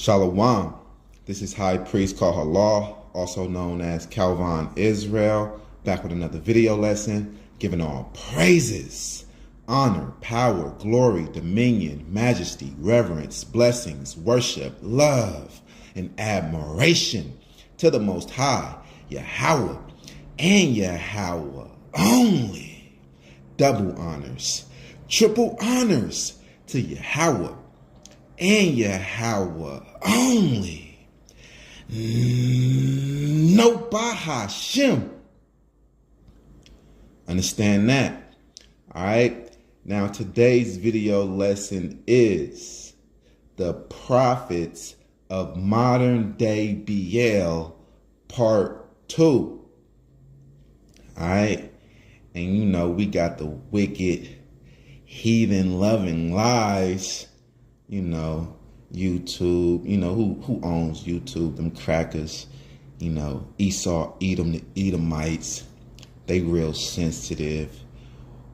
Shalom. This is High Priest Kahala, also known as Calvin Israel, back with another video lesson, giving all praises, honor, power, glory, dominion, majesty, reverence, blessings, worship, love, and admiration to the Most High, Yahweh, and Yahweh only. Double honors, triple honors to Yahweh and Yahweh only. No Bahashem. Understand that? All right. Now today's video lesson is the Prophets of Modern-Day Baal, Part 2. All right. And you know, we got the wicked, heathen-loving lies. You know, YouTube, you know, who owns YouTube? Them crackers, you know, Esau, Edom, the Edomites. They real sensitive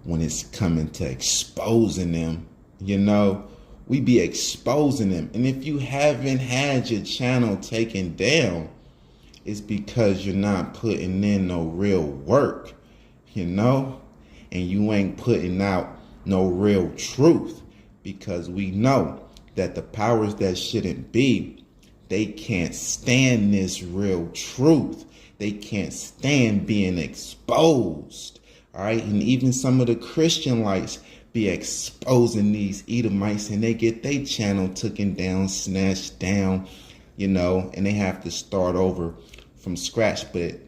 when it's coming to exposing them. You know, we be exposing them. And if you haven't had your channel taken down, it's because you're not putting in no real work, you know, and you ain't putting out no real truth, because we know that the powers that shouldn't be, they can't stand this real truth. They can't stand being exposed. All right. And even some of the Christian lights be exposing these Edomites, and they get their channel taken down, snatched down, you know, and they have to start over from scratch. But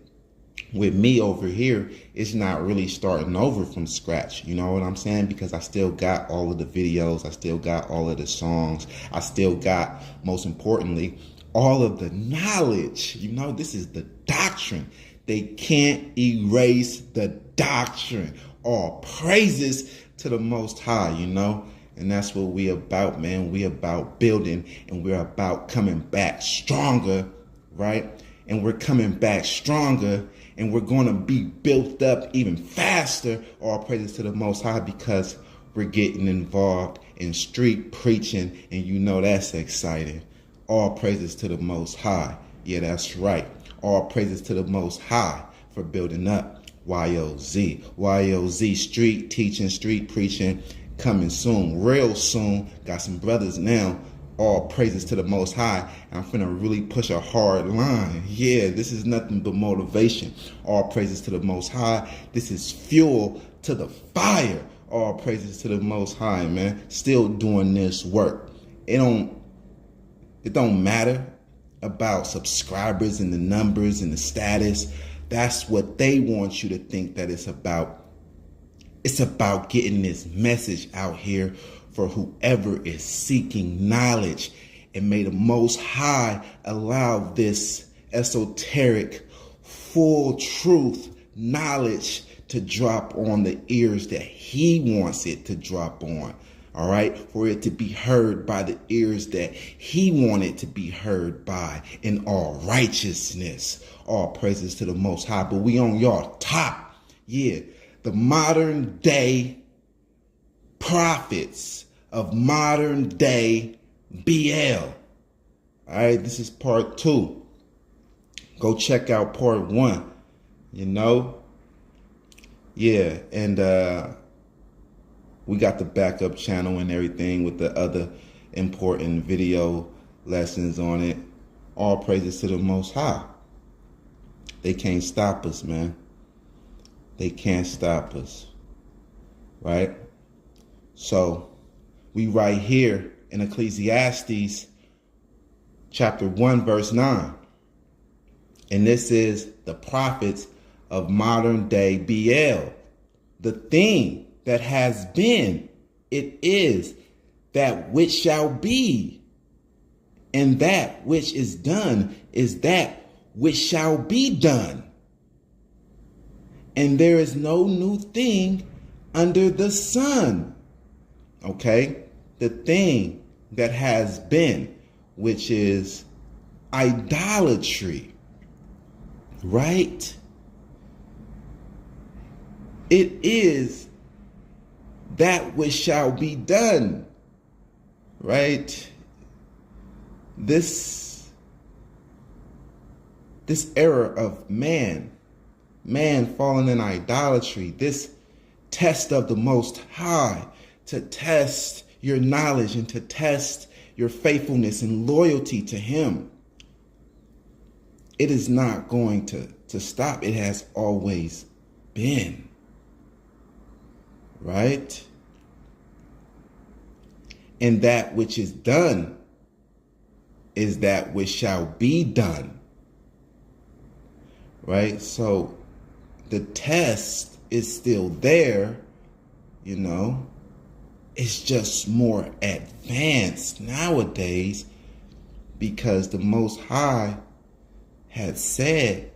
with me over here, it's not really starting over from scratch. You know what I'm saying? Because I still got all of the videos. I still got all of the songs. I still got, most importantly, all of the knowledge. You know, this is the doctrine. They can't erase the doctrine. All praises to the Most High, you know. And that's what we about, man. We about building, and we're about coming back stronger, right? And we're coming back stronger, and we're going to be built up even faster. All praises to the Most High, because we're getting involved in street preaching, and you know that's exciting. All praises to the Most High. Yeah, that's right. All praises to the Most High for building up YOZ. YOZ, street teaching, street preaching, coming soon, real soon. Got some brothers now. All praises to the Most High. I'm finna really push a hard line. Yeah, this is nothing but motivation. All praises to the Most High. This is fuel to the fire. All praises to the Most High, man. Still doing this work. It don't matter about subscribers and the numbers and the status. That's what they want you to think that it's about. It's about getting this message out here for whoever is seeking knowledge. And may the Most High allow this esoteric, full truth knowledge to drop on the ears that He wants it to drop on. All right, for it to be heard by the ears that He wanted to be heard by in all righteousness. All praises to the Most High. But we on y'all top. Yeah, the modern day prophets of modern day Baal. All right, this is part 2. Go check out part 1. You know, yeah, and we got the backup channel and everything with the other important video lessons on it. All praises to the Most High. They can't stop us, man. They can't stop us. Right? So we right here in Ecclesiastes chapter 1, verse 9. And this is the prophets of modern day Baal. The thing that has been, it is that which shall be. And that which is done is that which shall be done. And there is no new thing under the sun. Okay? The thing that has been, which is idolatry. Right? It is that which shall be done. Right? this era of man falling in idolatry, this test of the Most High to test your knowledge and to test your faithfulness and loyalty to Him, it is not going to stop. It has always been. Right? And that which is done is that which shall be done. Right? So the test is still there, you know. It's just more advanced nowadays because the Most High had said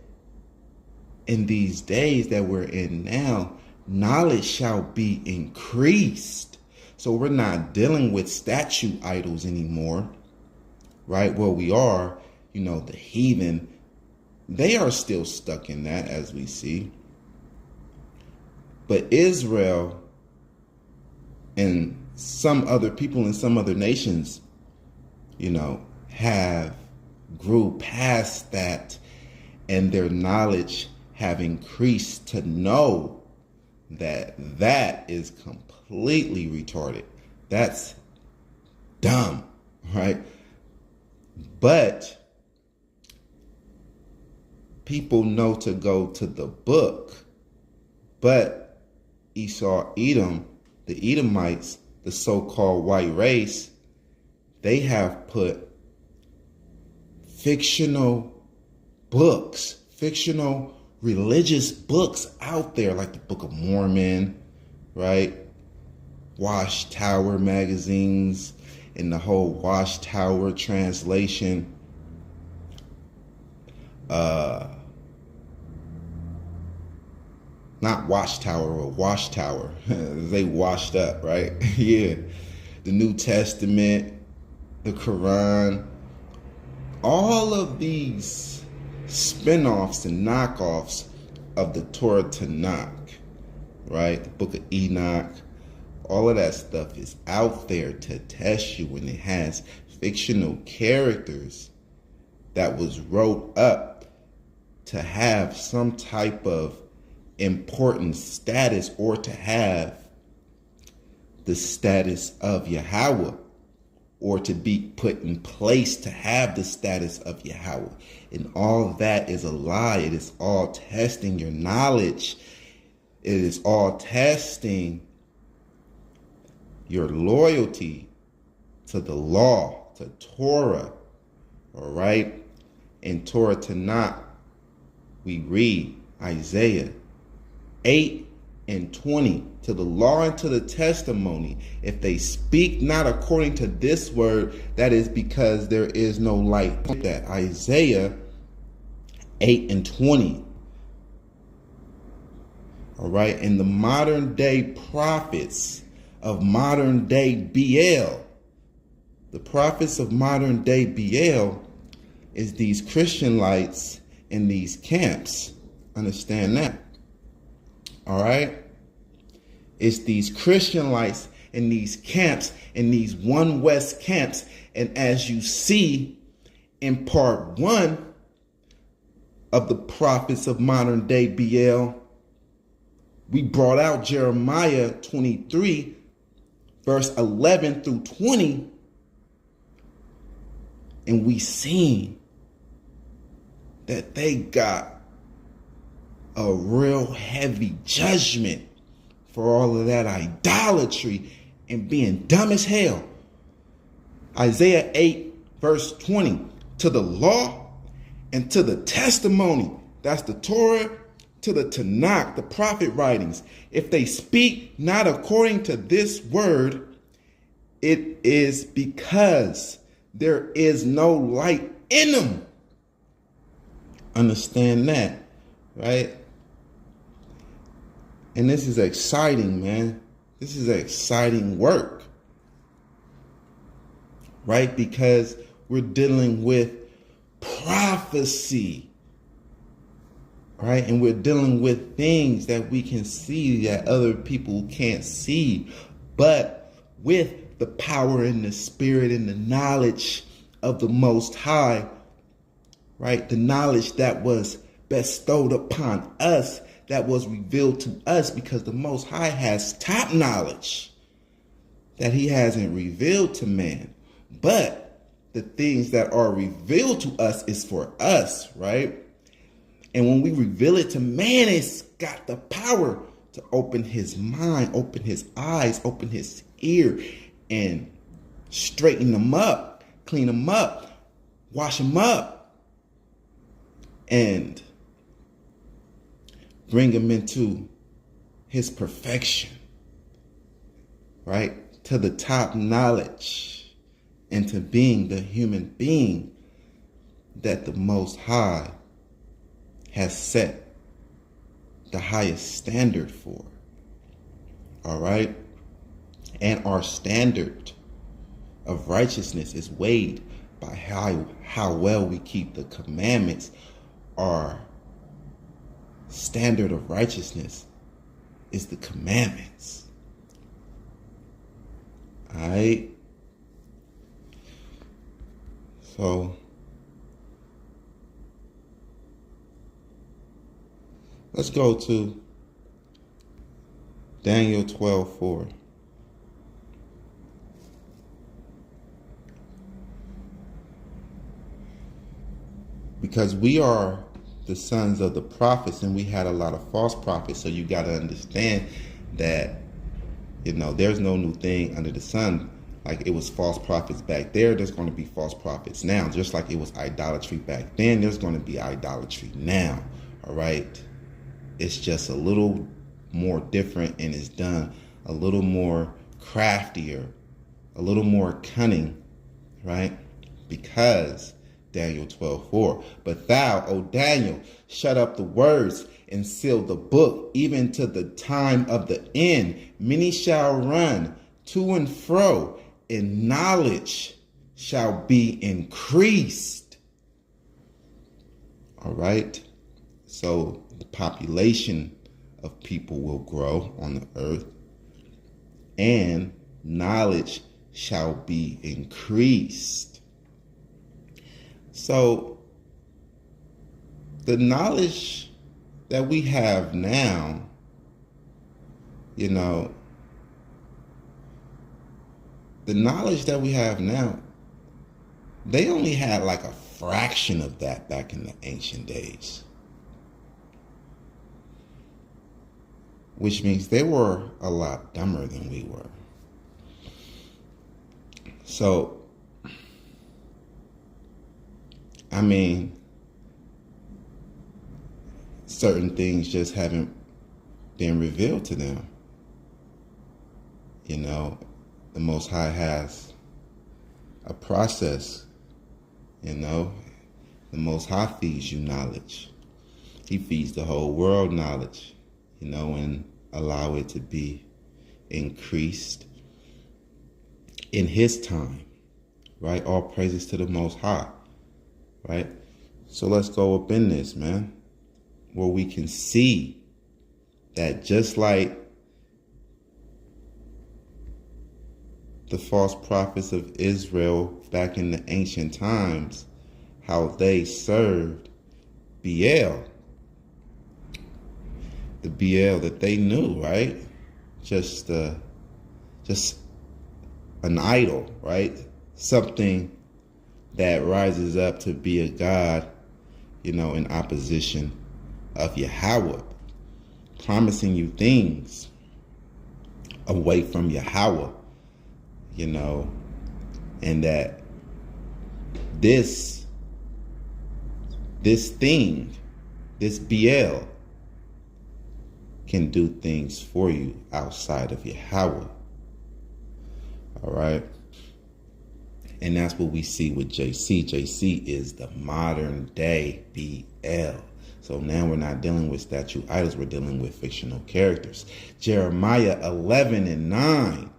in these days that we're in now, knowledge shall be increased. So we're not dealing with statue idols anymore, right? Well, we are, you know, the heathen, they are still stuck in that, as we see. But Israel and some other people in some other nations, you know, have grew past that, and their knowledge have increased to know that that is completely retarded. That's dumb, right? But people know to go to the book. But Esau, Edom, the Edomites, the so-called white race, they have put fictional books, fictional religious books out there, like the Book of Mormon, right? Watchtower magazines and the whole Watchtower translation. Not Watchtower, or Washtower. They washed up, right? Yeah. The New Testament, the Quran, all of these spin-offs and knockoffs of the Torah Tanakh, right? The Book of Enoch, all of that stuff is out there to test you, and it has fictional characters that was wrote up to have some type of important status, or to have the status of Yahweh, or to be put in place to have the status of Yahweh. And all that is a lie. It is all testing your knowledge. It is all testing your loyalty to the law, to Torah. All right? In Torah Tanakh, we read Isaiah 8:20, to the law and to the testimony, if they speak not according to this word, that is because there is no light. That Isaiah 8:20. All right, and the modern day prophets of modern day Baal, the prophets of modern day Baal is these Christian lights in these camps. Understand that. All right. It's these Christian lights in these camps, in these One West camps. And as you see in part 1 of the prophets of modern day Baal, we brought out Jeremiah 23, verse 11 through 20. And we seen that they got a real heavy judgment for all of that idolatry and being dumb as hell. Isaiah 8, verse 20, to the law and to the testimony, that's the Torah, to the Tanakh, the prophet writings, if they speak not according to this word, it is because there is no light in them. Understand that, right? And this is exciting, man. This is exciting work, right? Because we're dealing with prophecy, right? And we're dealing with things that we can see that other people can't see, but with the power and the spirit and the knowledge of the Most High, right? The knowledge that was bestowed upon us, that was revealed to us, because the Most High has top knowledge that he hasn't revealed to man. But the things that are revealed to us is for us, right? And when we reveal it to man, it's got the power to open his mind, open his eyes, open his ear, and straighten them up, clean them up, wash them up, and bring them into his perfection, right? To the top knowledge, and to being the human being that the Most High has set the highest standard for. All right? And our standard of righteousness is weighed by how well we keep the commandments. Our standard of righteousness is the commandments. All right? So let's go to Daniel 12:4. Because we are the sons of the prophets, and we had a lot of false prophets. So you got to understand that, there's no new thing under the sun. Like it was false prophets back there's going to be false prophets now. Just like it was idolatry back then, there's going to be idolatry now. All right? It's just a little more different, and it's done a little more craftier, a little more cunning, right? Because Daniel 12:4. But thou, O Daniel, shut up the words and seal the book, even to the time of the end. Many shall run to and fro, and knowledge shall be increased. All right? So the population of people will grow on the earth, and knowledge shall be increased. So the knowledge that we have now, the knowledge that we have now, they only had like a fraction of that back in the ancient days. Which means they were a lot dumber than we were. So, certain things just haven't been revealed to them. The Most High has a process, The Most High feeds you knowledge. He feeds the whole world knowledge, and allow it to be increased in his time, right? All praises to the Most High, right? So let's go up in this, man, where we can see that just like the false prophets of Israel back in the ancient times, how they served Baal, the Baal that they knew, right? Just an idol, right? Something that rises up to be a god, in opposition of Yahweh, promising you things away from Yahweh, and that this thing, this Baal, can do things for you outside of Yahweh. All right? And that's what we see with JC. JC is the modern day Baal. So now we're not dealing with statue idols, we're dealing with fictional characters. Jeremiah 11:9.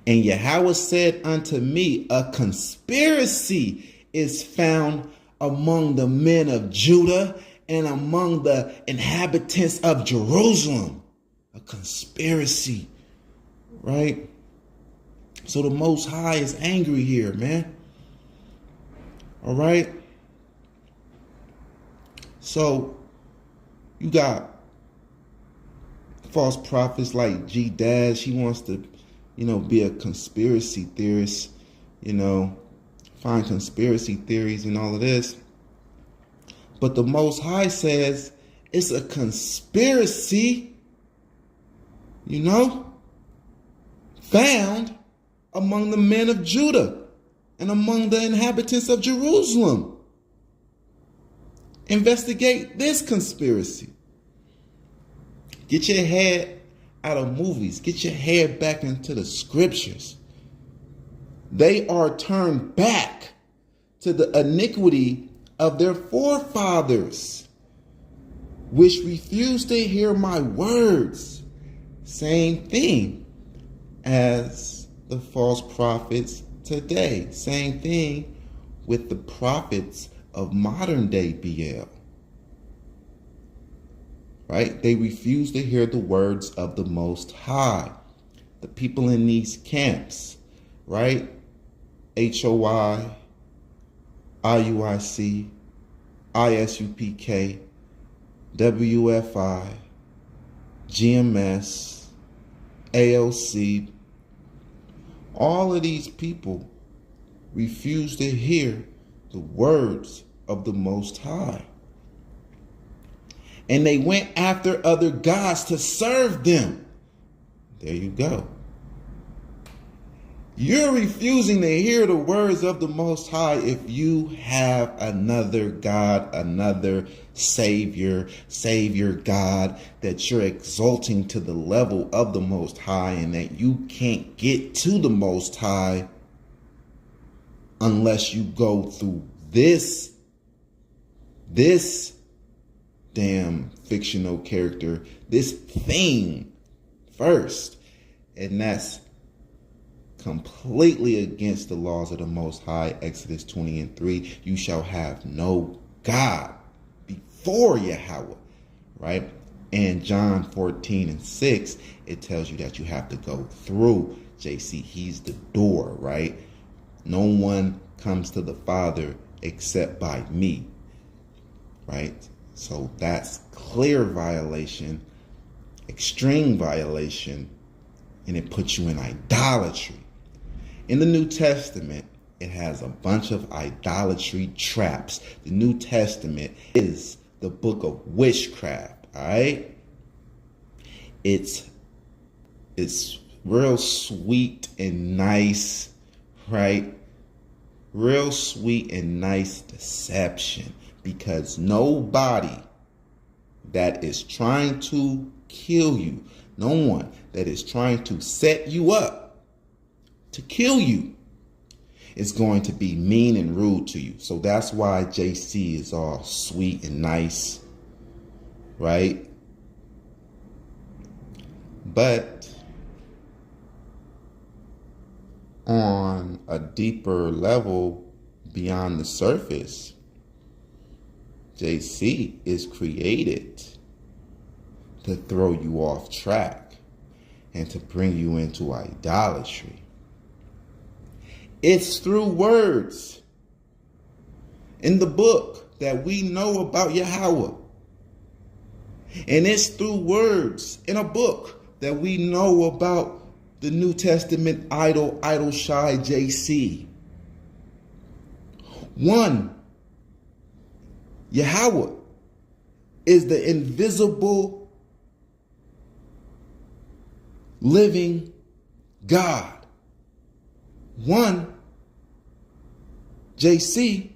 And Yahweh said unto me, a conspiracy is found among the men of Judah and among the inhabitants of Jerusalem. A conspiracy, right? So the Most High is angry here, man. All right. So you got false prophets like G Dash. He wants to, be a conspiracy theorist, find conspiracy theories and all of this. But the Most High says it's a conspiracy, found among the men of Judah and among the inhabitants of Jerusalem. Investigate this conspiracy. Get your head out of movies. Get your head back into the scriptures. They are turned back to the iniquity of their forefathers, which refused to hear my words. Same thing as the false prophets today. Same thing with the prophets of modern-day Baal. Right? They refuse to hear the words of the Most High. The people in these camps, right? HOI, IUIC, ISUPK, WFI, GMS, ALC, all of these people refuse to hear the words of the Most High. And they went after other gods to serve them. There you go. You're refusing to hear the words of the Most High if you have another God, another Savior God that you're exalting to the level of the Most High, and that you can't get to the Most High unless you go through this damn fictional character, this thing first. And that's completely against the laws of the Most High. Exodus 20:3, you shall have no God before Yahweh, right? And John 14:6, it tells you that you have to go through JC. He's the door, right? No one comes to the Father except by me, right? So that's clear violation, extreme violation, and it puts you in idolatry. In the New Testament, it has a bunch of idolatry traps. The New Testament is the book of witchcraft, all right? It's real sweet and nice, right? Real sweet and nice deception, because nobody that is trying to kill you, no one that is trying to set you up to kill you is going to be mean and rude to you. So that's why JC is all sweet and nice, right? But on a deeper level beyond the surface, JC is created to throw you off track and to bring you into idolatry. It's through words in the book that we know about Yahweh. And it's through words in a book that we know about the New Testament idol shy JC. One, Yahweh is the invisible living God. One, JC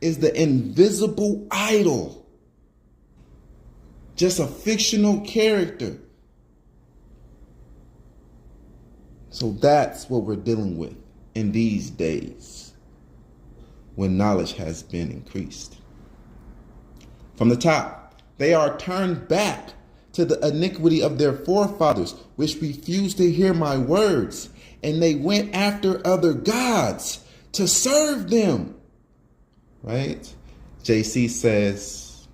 is the invisible idol. Just a fictional character. So that's what we're dealing with in these days when knowledge has been increased. From the top, they are turned back to the iniquity of their forefathers, which refused to hear my words, and they went after other gods to serve them. Right? JC says,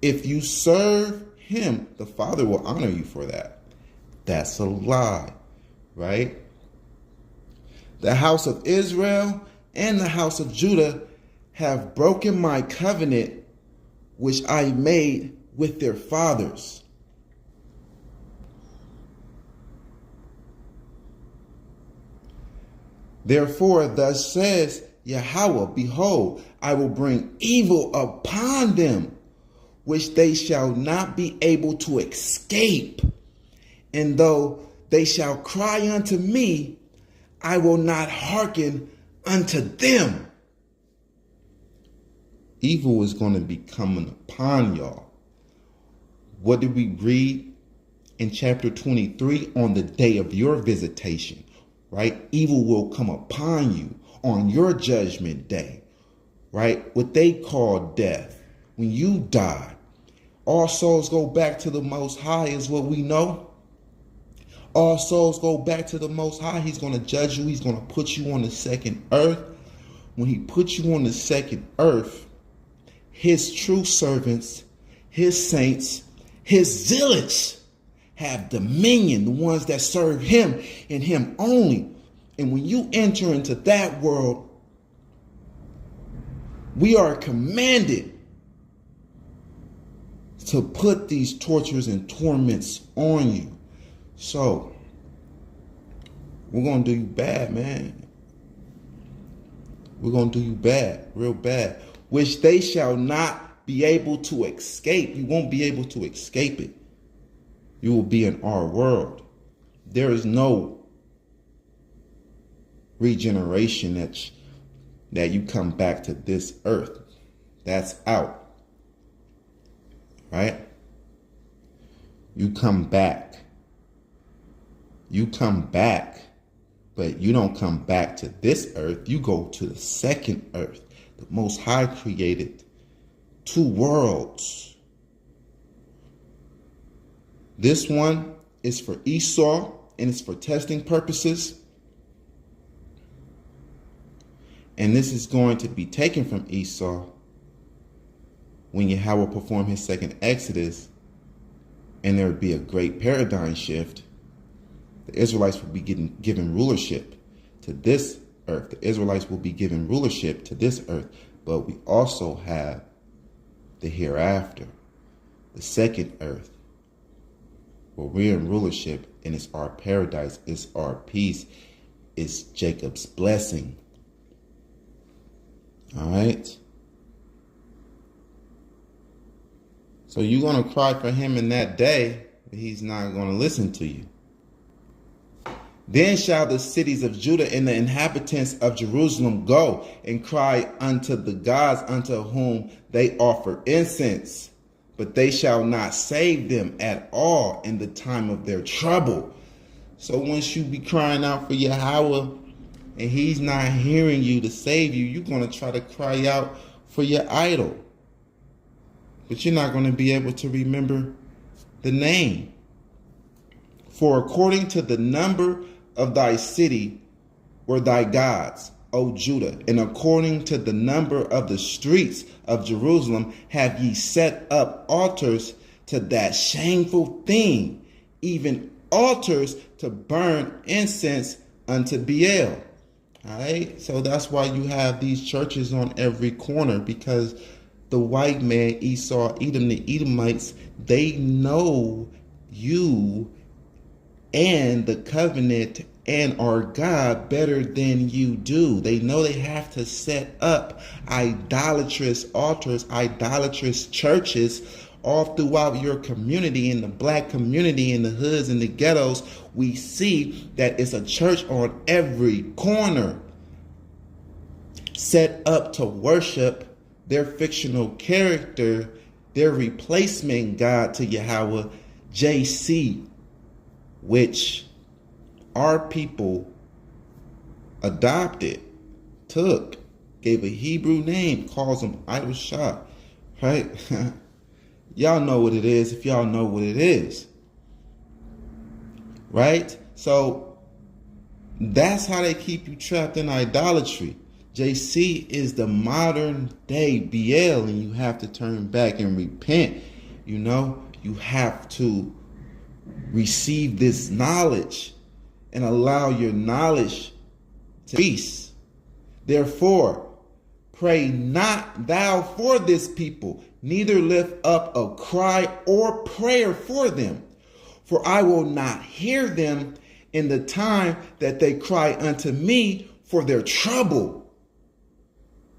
if you serve him, the Father will honor you for that. That's a lie, right? The house of Israel and the house of Judah have broken my covenant which I made with their fathers. Therefore, thus says Yahweh, behold, I will bring evil upon them, which they shall not be able to escape. And though they shall cry unto me, I will not hearken unto them. Evil is going to be coming upon y'all. What did we read in chapter 23? On the day of your visitation, right? Evil will come upon you on your judgment day, right? What they call death. When you die, all souls go back to the Most High is what we know. All souls go back to the Most High. He's going to judge you. He's going to put you on the second earth. When he puts you on the second earth, his true servants, his saints, his zealots have dominion, the ones that serve him and him only. And when you enter into that world, we are commanded to put these tortures and torments on you. So, we're going to do you bad, man. We're going to do you bad, real bad, which they shall not be able to escape. You won't be able to escape it. You will be in our world. There is no regeneration that you come back to this earth. That's out. Right? You come back. You come back, but you don't come back to this earth. You go to the second earth. The Most High created two worlds. This one is for Esau and it's for testing purposes. And this is going to be taken from Esau when Yahweh perform his second Exodus, and there would be a great paradigm shift. The Israelites will be given rulership to this earth. The Israelites will be given rulership to this earth. But we also have the hereafter, the second earth, where we're in rulership, and it's our paradise, it's our peace, it's Jacob's blessing. All right? So you're going to cry for him in that day, but he's not going to listen to you. Then shall the cities of Judah and the inhabitants of Jerusalem go and cry unto the gods unto whom they offer incense, but they shall not save them at all in the time of their trouble. So once you be crying out for Yahweh and he's not hearing you to save you, you're going to try to cry out for your idol. But you're not going to be able to remember the name. For according to the number of thy city were thy gods, O Judah, and according to the number of the streets of Jerusalem have ye set up altars to that shameful thing, even altars to burn incense unto Baal. All right, so that's why you have these churches on every corner, because the white man, Esau, Edom, the Edomites, they know you and the covenant and our God better than you do. They know they have to set up idolatrous altars, idolatrous churches all throughout your community, in the black community, in the hoods, in the ghettos. We see that it's a church on every corner set up to worship their fictional character, their replacement God to Yahweh, JC, which our people adopted, took, gave a Hebrew name, calls them idol shah, right? Y'all know what it is if y'all know what it is, right? So that's how they keep you trapped in idolatry. JC is the modern day Baal, and you have to turn back and repent. You know, you have to receive this knowledge and allow your knowledge to increase. Therefore, pray not thou for this people, neither lift up a cry or prayer for them. For I will not hear them in the time that they cry unto me for their trouble.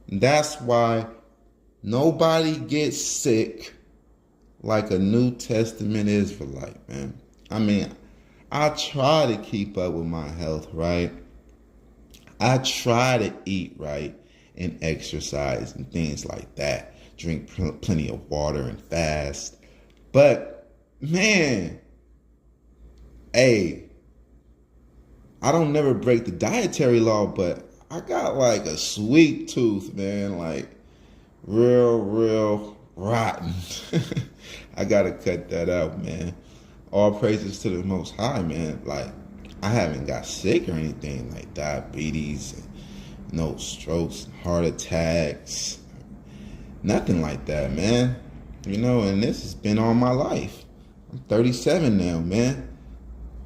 That's why nobody gets sick like a New Testament Israelite, man. I mean, I try to keep up with my health, right? I try to eat right and exercise and things like that. Drink plenty of water and fast. But, man, hey, I don't never break the dietary law, but I got like a sweet tooth, man. Like, real rotten. I gotta cut that out, man. All praises to the Most High, man. Like, I haven't got sick or anything like diabetes, and no strokes, heart attacks, nothing like that, man. You know, and this has been all my life. I'm 37 now, man.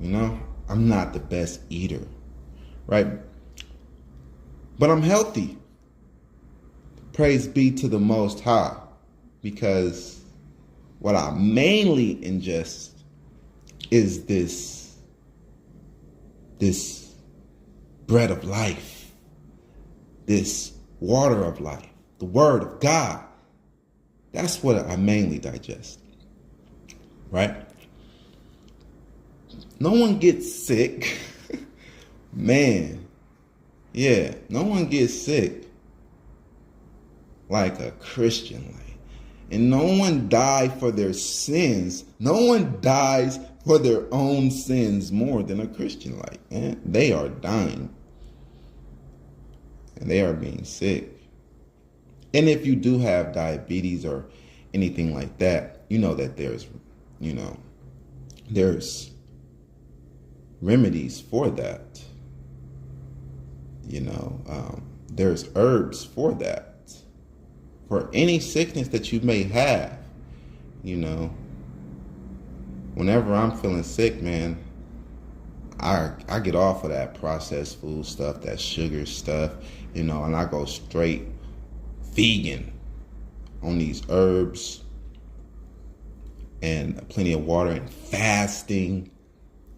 You know, I'm not the best eater, right? But I'm healthy. Praise be to the Most High, because what I mainly ingest is this bread of life, this water of life, the word of God. That's what I mainly digest, right? No one gets sick. Man, yeah, no one gets sick like a Christian, like. And no one died for their sins. No one dies for their own sins more than a Christian, like, man. They are dying. And they are being sick. And if you do have diabetes or anything like that, you know that there's remedies for that. There's herbs for that. For any sickness that you may have, whenever I'm feeling sick, man, I get off of that processed food stuff, that sugar stuff, and I go straight vegan on these herbs and plenty of water and fasting.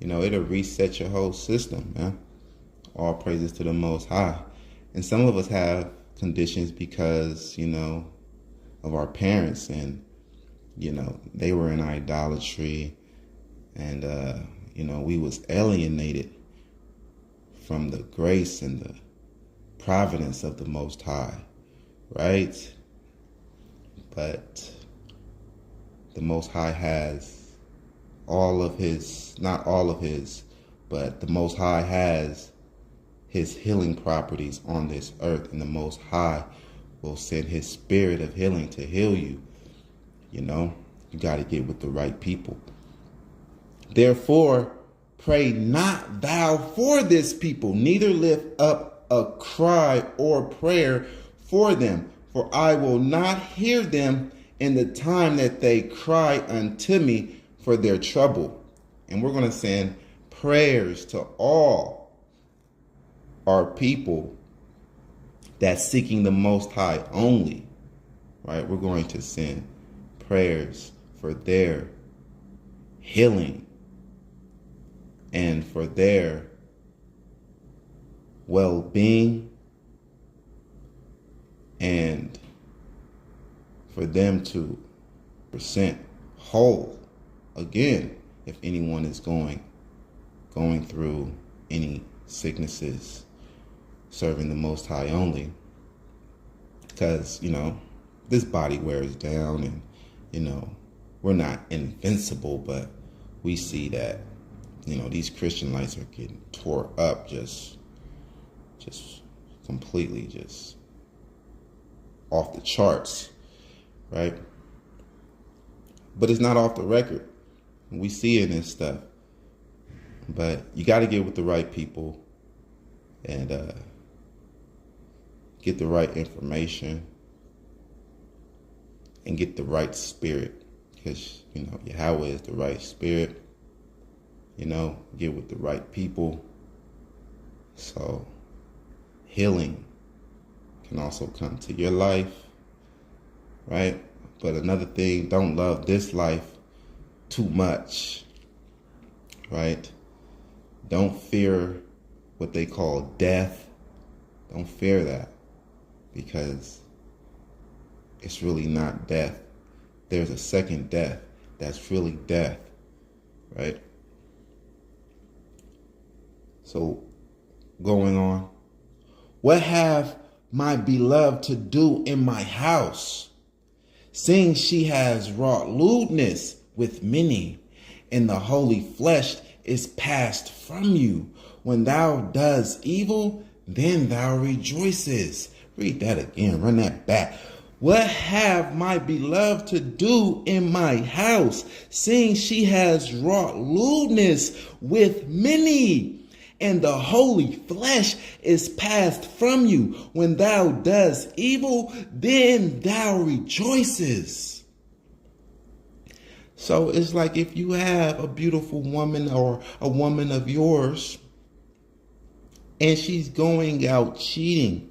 It'll reset your whole system, man. All praises to the Most High. And some of us have conditions because, of our parents, and, they were in idolatry, and, we was alienated from the grace and the providence of the Most High, right? But the Most High has not all of his, but the Most High has his healing properties on this earth, and the Most High will send his spirit of healing to heal you. You got to get with the right people. Therefore, pray not thou for this people, neither lift up a cry or prayer for them, for I will not hear them in the time that they cry unto me for their trouble. And we're going to send prayers to all our people that's seeking the Most High only, right? We're going to send prayers for their healing and for their well-being, and for them to present whole again if anyone is going through any sicknesses, serving the Most High only. Because, this body wears down, and, we're not invincible, but we see that, these Christian lights are getting tore up, just completely just off the charts, right? But it's not off the record. We see it in stuff. But you got to get with the right people and get the right information and get the right spirit, because Yahweh is the right spirit. Get with the right people. So healing can also come to your life, right? But another thing, don't love this life too much, right? Don't fear what they call death. Don't fear that, because it's really not death. There's a second death that's really death, right? So, going on. What have my beloved to do in my house, seeing she has wrought lewdness with many, and the holy flesh is passed from you? When thou does evil, then thou rejoices. Read that again, run that back. What have my beloved to do in my house, seeing she has wrought lewdness with many, and the holy flesh is passed from you? When thou does evil, then thou rejoices. So it's like if you have a beautiful woman or a woman of yours, and she's going out cheating,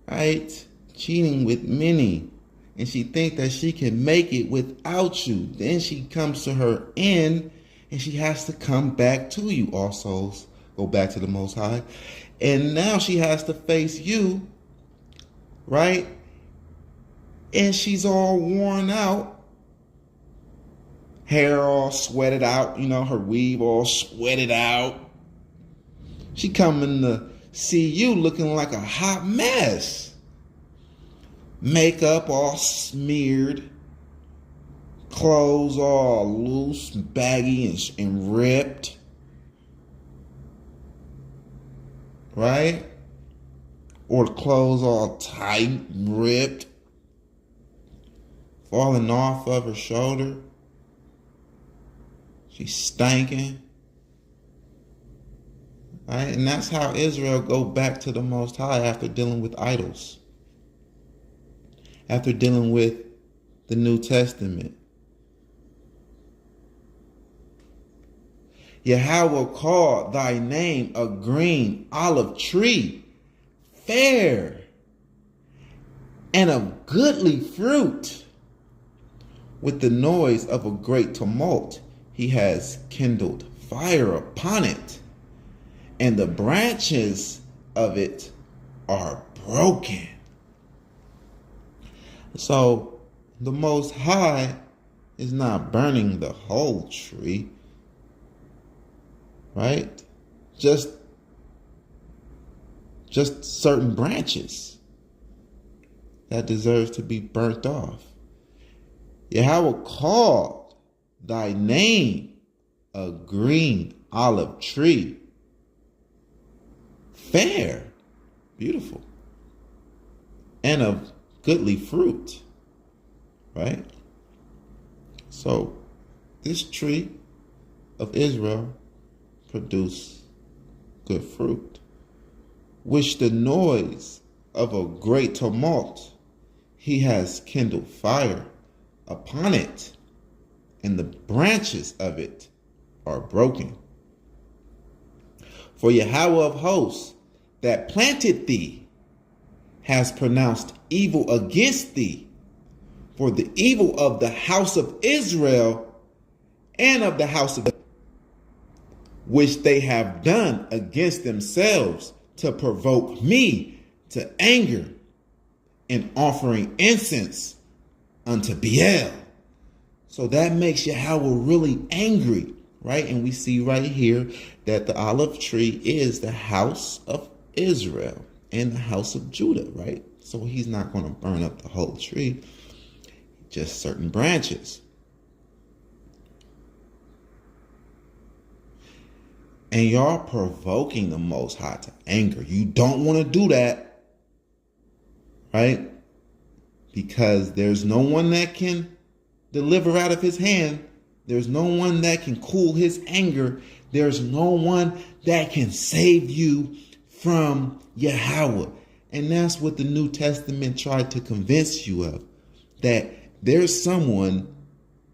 right? Cheating with many, and she thinks that she can make it without you. Then she comes to her end, and she has to come back to you. All souls go back to the Most High. And now she has to face you, right? And she's all worn out, hair all sweated out, her weave all sweated out. She coming to see you looking like a hot mess. Makeup all smeared, clothes all loose, baggy, and ripped, right? Or the clothes all tight, ripped, falling off of her shoulder. She's stinking. Right? And that's how Israel go back to the Most High after dealing with idols. After dealing with the New Testament. Yahweh called thy name a green olive tree, fair, and of goodly fruit. With the noise of a great tumult, he has kindled fire upon it, and the branches of it are broken. So the Most High is not burning the whole tree, right? Just certain branches that deserves to be burnt off. Yahweh called thy name a green olive tree, fair, beautiful, and of goodly fruit, right? So this tree of Israel produced good fruit, which the noise of a great tumult he has kindled fire upon it, and the branches of it are broken. For Yahweh of hosts that planted thee has pronounced evil against thee, for the evil of the house of Israel and of the house of which they have done against themselves, to provoke me to anger in offering incense unto Baal. So that makes Yahweh really angry, right? And we see right here that the olive tree is the house of Israel and the house of Judah, right? So he's not going to burn up the whole tree, just certain branches. And y'all provoking the Most High to anger. You don't want to do that, right? Because there's no one that can deliver out of his hand. There's no one that can cool his anger. There's no one that can save you from Yahweh. And that's what the New Testament tried to convince you of. That there's someone,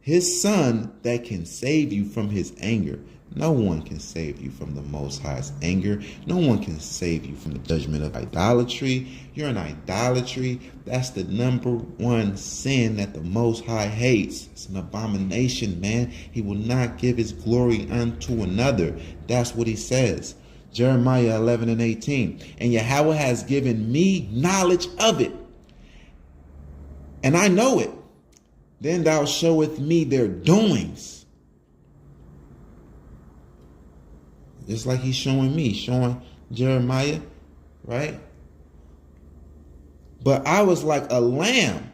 his son, that can save you from his anger. No one can save you from the Most High's anger. No one can save you from the judgment of idolatry. You're in idolatry. That's the number one sin that the Most High hates. It's an abomination, man. He will not give his glory unto another. That's what he says. Jeremiah 11 and 18. And Yahweh has given me knowledge of it, and I know it. Then thou showeth me their doings. Just like he's showing me, showing Jeremiah, right? But I was like a lamb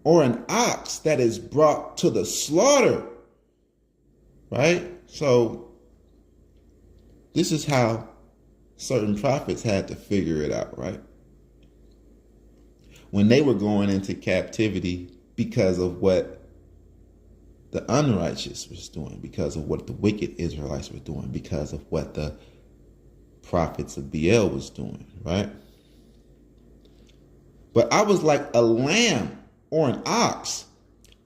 or an ox that is brought to the slaughter, right? So this is how certain prophets had to figure it out, right? When they were going into captivity because of what the unrighteous was doing, because of what the wicked Israelites were doing, because of what the prophets of Baal was doing, right? But I was like a lamb or an ox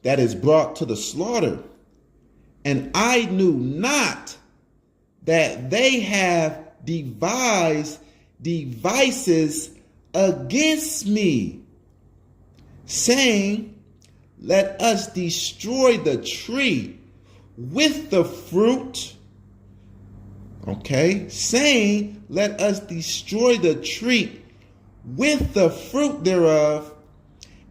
that is brought to the slaughter, and I knew not that they have devised devices against me, saying, let us destroy the tree with the fruit. Okay, saying, let us destroy the tree with the fruit thereof,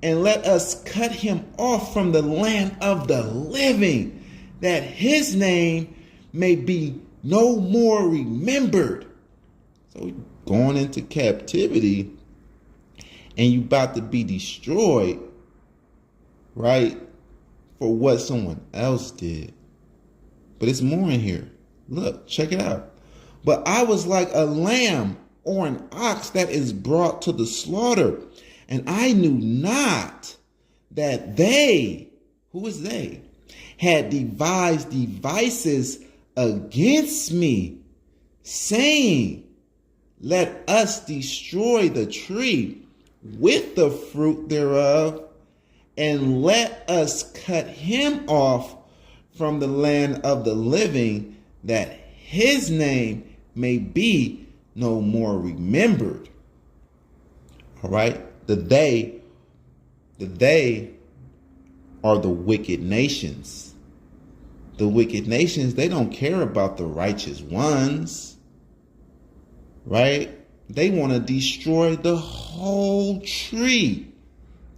and let us cut him off from the land of the living, that his name may be no more remembered. So going into captivity, and you about to be destroyed, right, for what someone else did. But it's more in here. Look, check it out. But I was like a lamb or an ox that is brought to the slaughter, and I knew not that they, who is they, had devised devices against me, saying, let us destroy the tree with the fruit thereof, and let us cut him off from the land of the living, that his name may be no more remembered. All right? The they are the wicked nations. The wicked nations, they don't care about the righteous ones. Right? They want to destroy the whole tree.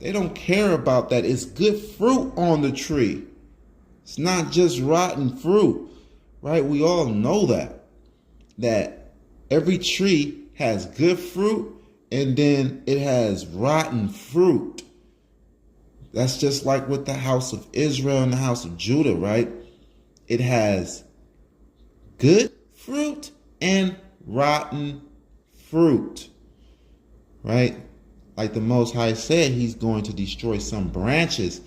They don't care about that. It's good fruit on the tree. It's not just rotten fruit, right? We all know that every tree has good fruit and then it has rotten fruit. That's just like with the house of Israel and the house of Judah, right? It has good fruit and rotten fruit, right? Like the Most High said, he's going to destroy some branches,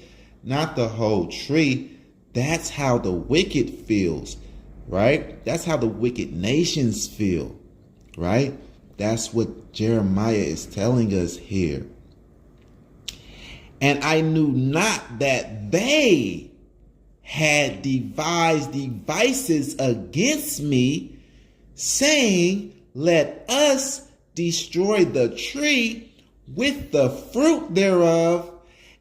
not the whole tree. That's how the wicked feels, right? That's how the wicked nations feel, right? That's what Jeremiah is telling us here. And I knew not that they had devised devices against me, saying, let us destroy the tree with the fruit thereof,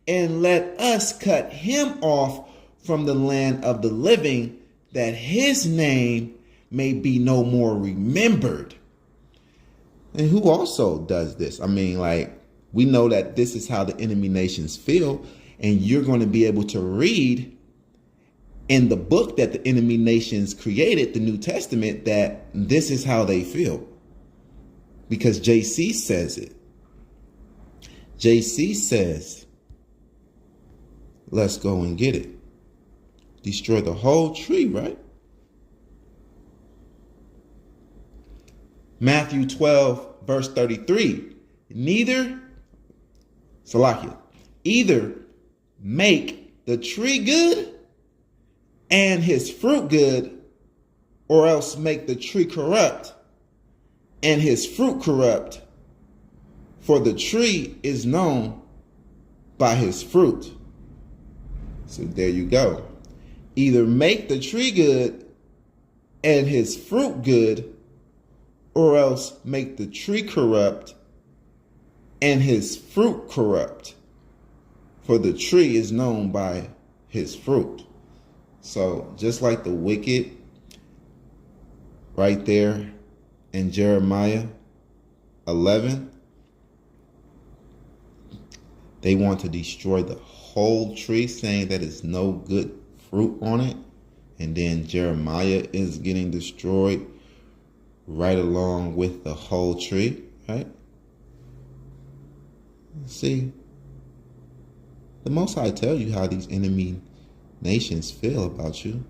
and let us cut him off from the land of the living, that his name may be no more remembered. And who also does this? I mean, like, we know that this is how the enemy nations feel, and you're going to be able to read in the book that the enemy nations created, the New Testament, that this is how they feel. Because JC says it. JC says, let's go and get it. Destroy the whole tree, right? Matthew 12, verse 33. Either make the tree good and his fruit good, or else make the tree corrupt and his fruit corrupt. For the tree is known by his fruit. So there you go. Either make the tree good and his fruit good, or else make the tree corrupt and his fruit corrupt. For the tree is known by his fruit. So just like the wicked right there in Jeremiah 11, they want to destroy the whole tree, saying that it's no good fruit on it. And then Jeremiah is getting destroyed right along with the whole tree, right? See, the Most High tell you how these enemy nations feel about you.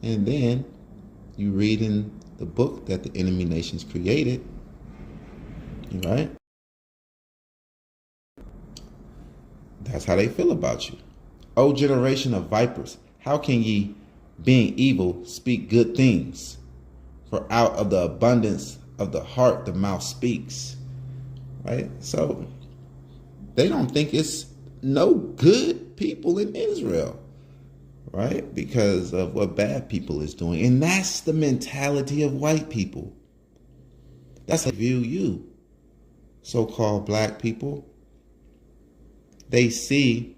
And then you read in the book that the enemy nations created, right? That's how they feel about you. O generation of vipers, how can ye, being evil, speak good things? For out of the abundance of the heart, the mouth speaks. Right? So they don't think it's no good people in Israel, right? Because of what bad people is doing. And that's the mentality of white people. That's how they view you, so-called black people. They see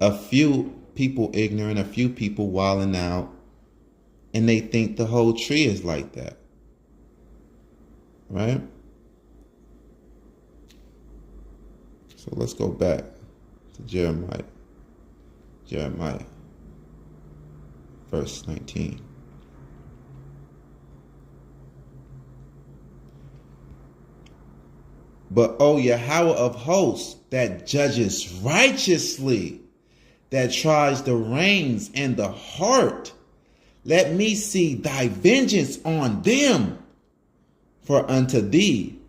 a few people ignorant, a few people wilding out, and they think the whole tree is like that, right? So let's go back to Jeremiah. Jeremiah, verse 19. But, O Yahweh of hosts, that judges righteously, that tries the reins and the heart, let me see thy vengeance on them, for unto thee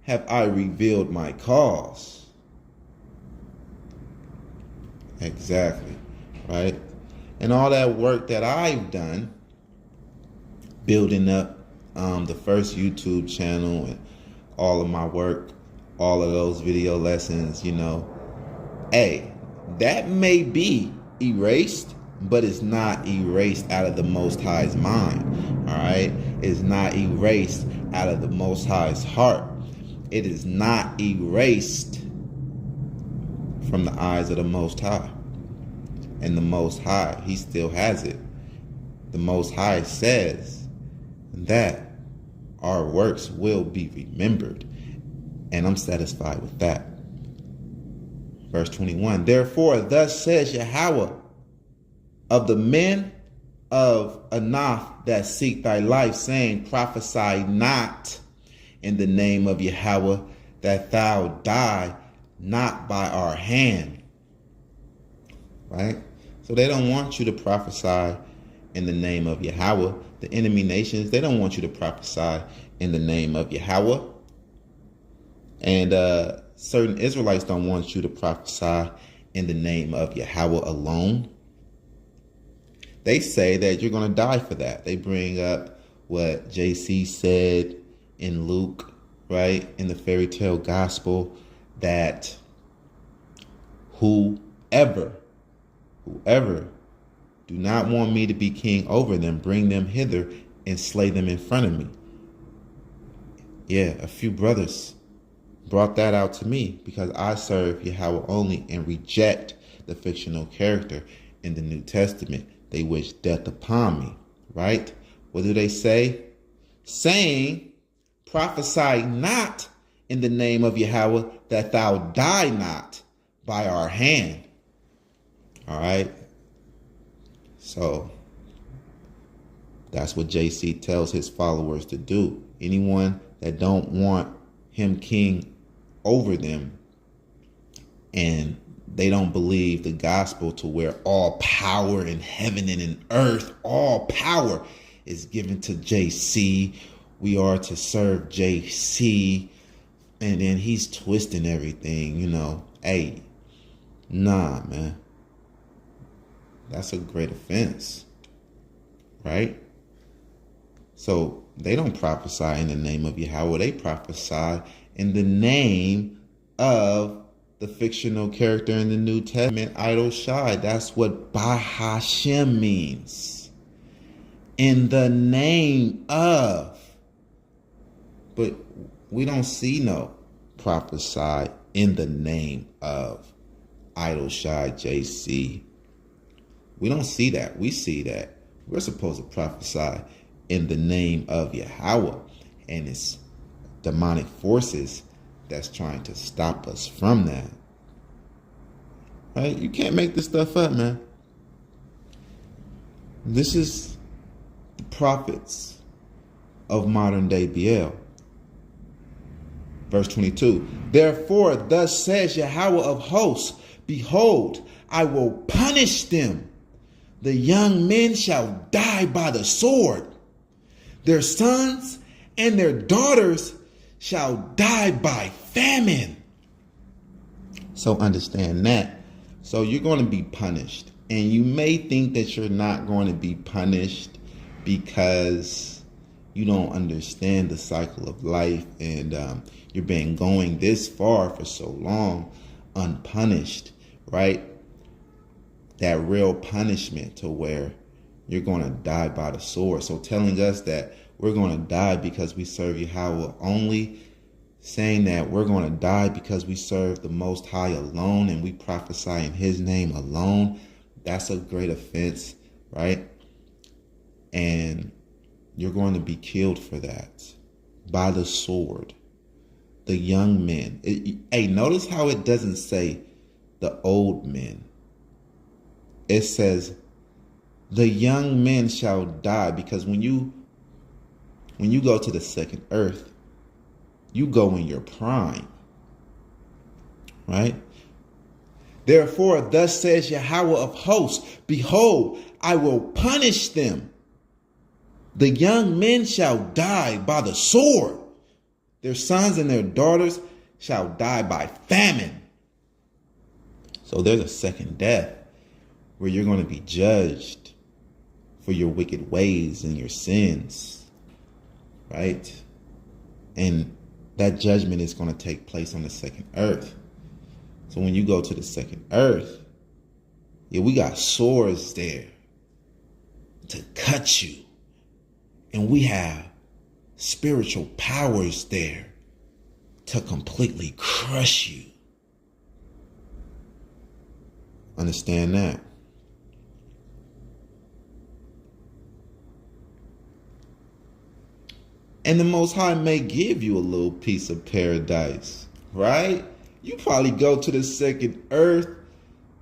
have I revealed my cause. Exactly, right? And all that work that I've done, building up the first YouTube channel and all of my work, all of those video lessons, hey, that may be erased, but it's not erased out of the Most High's mind, all right? It's not erased out of the Most High's heart. It is not erased from the eyes of the Most High. And the Most High, he still has it. The Most High says that our works will be remembered. And I'm satisfied with that. Verse 21, therefore, thus says Yahweh, of the men of Anath that seek thy life, saying, prophesy not in the name of Yahweh, that thou die not by our hand. Right? So they don't want you to prophesy in the name of Yahweh. The enemy nations, they don't want you to prophesy in the name of Yahweh. And certain Israelites don't want you to prophesy in the name of Yahweh alone. They say that you're going to die for that. They bring up what JC said in Luke, right, in the fairy tale gospel, that whoever do not want me to be king over them, bring them hither and slay them in front of me. Yeah, a few brothers brought that out to me because I serve Yahweh only and reject the fictional character in the New Testament. They wish death upon me, right? What do they say? Saying, prophesy not in the name of Yahweh, that thou die not by our hand. All right? So that's what JC tells his followers to do. Anyone that don't want him king over them, and they don't believe the gospel to where all power in heaven and in earth, all power is given to JC. We are to serve JC. And then he's twisting everything, Hey, nah, man. That's a great offense, right? So they don't prophesy in the name of Yahweh. They prophesy in the name of the fictional character in the New Testament, Idol Shai. That's what Bahashem means. in the name of. But we don't see no prophesy in the name of Idol Shy JC. We don't see that. We see that we're supposed to prophesy in the name of Yahweh, and it's demonic forces that's trying to stop us from that. Right? You can't make this stuff up, man. This is the prophets of modern-day Baal. Verse 22. Therefore, thus says Yahweh of hosts, behold, I will punish them. The young men shall die by the sword. Their sons and their daughters shall die by famine. So understand that. So you're going to be punished. And you may think that you're not going to be punished because you don't understand the cycle of life, and you've been going this far for so long unpunished, right? That real punishment to where you're going to die by the sword. So telling us that we're going to die because we serve Yahweh only, saying that we're going to die because we serve the Most High alone and we prophesy in His name alone, that's a great offense, right? And you're going to be killed for that by the sword. The young men. Hey, notice how it doesn't say the old men. It says the young men shall die, because when you go to the second earth, you go in your prime, right? Therefore, thus says Yahweh of hosts, behold, I will punish them. The young men shall die by the sword. Their sons and their daughters shall die by famine. So there's a second death where you're going to be judged for your wicked ways and your sins, right? And that judgment is going to take place on the second earth. So when you go to the second earth, yeah, we got swords there to cut you. And we have spiritual powers there to completely crush you. Understand that. And the Most High may give you a little piece of paradise, right? You probably go to the second earth,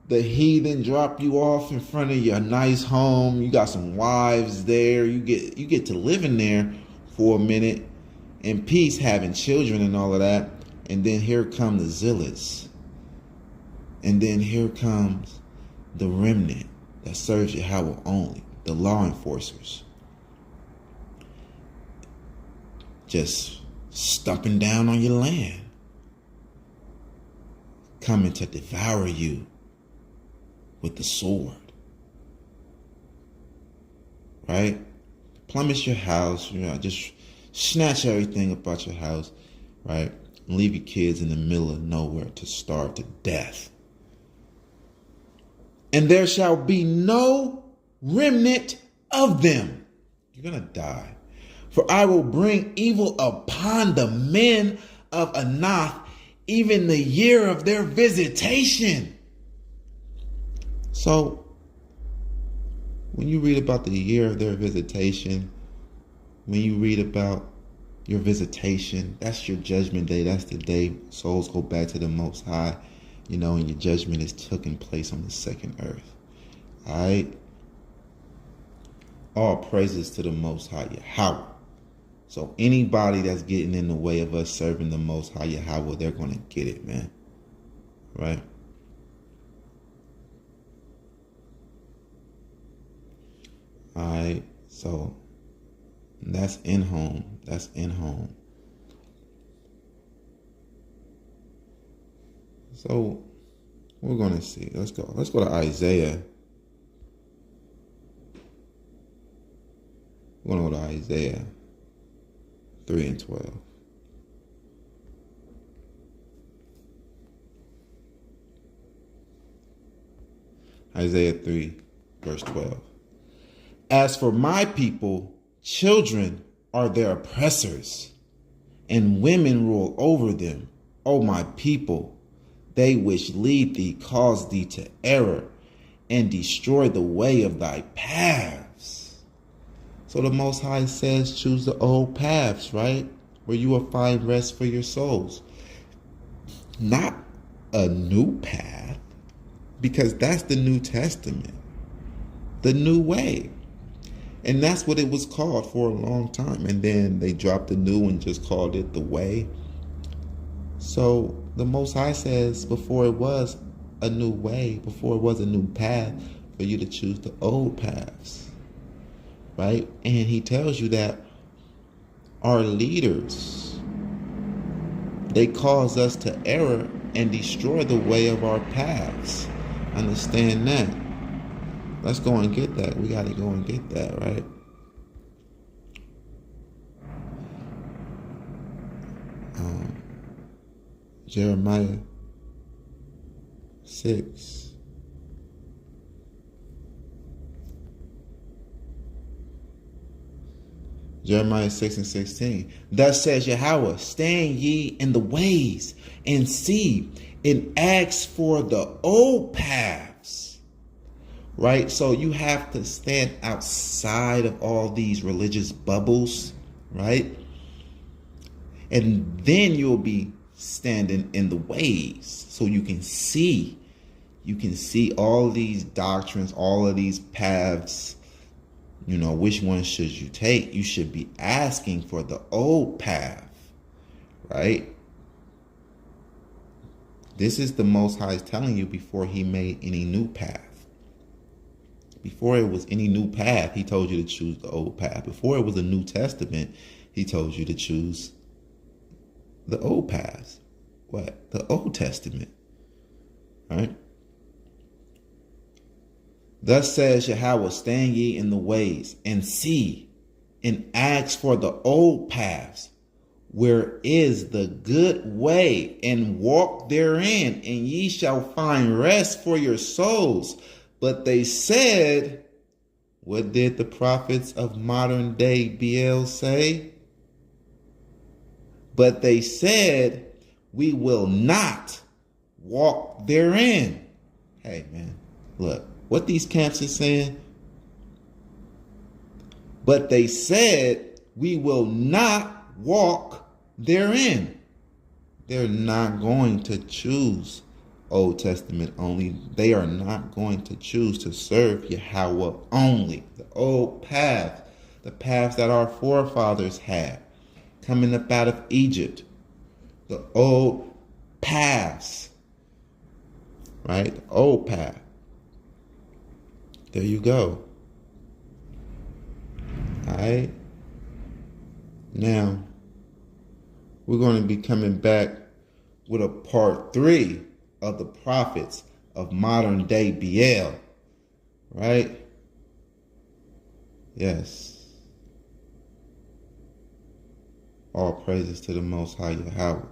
the heathen drop you off in front of your nice home. You got some wives there. You get to live in there for a minute in peace, having children and all of that. And then here come the zealots. And then here comes the remnant that serves Yahweh only, the law enforcers. Just stumping down on your land, coming to devour you with the sword, right? Plummet your house, just snatch everything about your house, right? And leave your kids in the middle of nowhere to starve to death. And there shall be no remnant of them. You're going to die. For I will bring evil upon the men of Anath, even the year of their visitation. So, when you read about the year of their visitation, when you read about your visitation, that's your judgment day. That's the day souls go back to the Most High, and your judgment is taking place on the second earth. All right? All praises to the Most High Yahweh. So anybody that's getting in the way of us serving the Most High Yahweh, they're going to get it, man. Right? All right. So that's in home. That's in home. So we're going to see. Let's go. Let's go to Isaiah. We're going to go to Isaiah 3 and 12. Isaiah 3, verse 12. As for my people, children are their oppressors, and women rule over them. O my people, they which lead thee cause thee to error, and destroy the way of thy paths. So the Most High says, choose the old paths, right? Where you will find rest for your souls. Not a new path, because that's the New Testament, the new way. And that's what it was called for a long time. And then they dropped the new and just called it the way. So the Most High says, before it was a new way, before it was a new path, for you to choose the old paths, right? And he tells you that our leaders, they cause us to error and destroy the way of our paths. Understand that. Let's go and get that. We got to go and get that, right? Jeremiah 6. Jeremiah 6 and 16. Thus says Yahweh, stand ye in the ways and see and ask for the old paths. Right? So you have to stand outside of all these religious bubbles, right? And then you'll be standing in the ways, so you can see all these doctrines, all of these paths. You know, which one should you take? You should be asking for the old path, right? This is the Most High telling you before he made any new path. Before it was any new path, he told you to choose the old path. Before it was a New Testament, he told you to choose the old paths. What? The Old Testament. Right? Thus says Yahweh, stand ye in the ways and see and ask for the old paths, where is the good way, and walk therein, and ye shall find rest for your souls. But they said, what did the prophets of modern-day Baal say? But they said, we will not walk therein. Hey, man, look, what these camps are saying. But they said, we will not walk therein. They're not going to choose Old Testament only. They are not going to choose to serve Yahweh only. The old path, the paths that our forefathers had, coming up out of Egypt. The old paths, right? The old path. There you go. All right. Now, we're going to be coming back with a part 3 of the prophets of modern-day Baal. Right? Yes. All praises to the Most High Yahweh.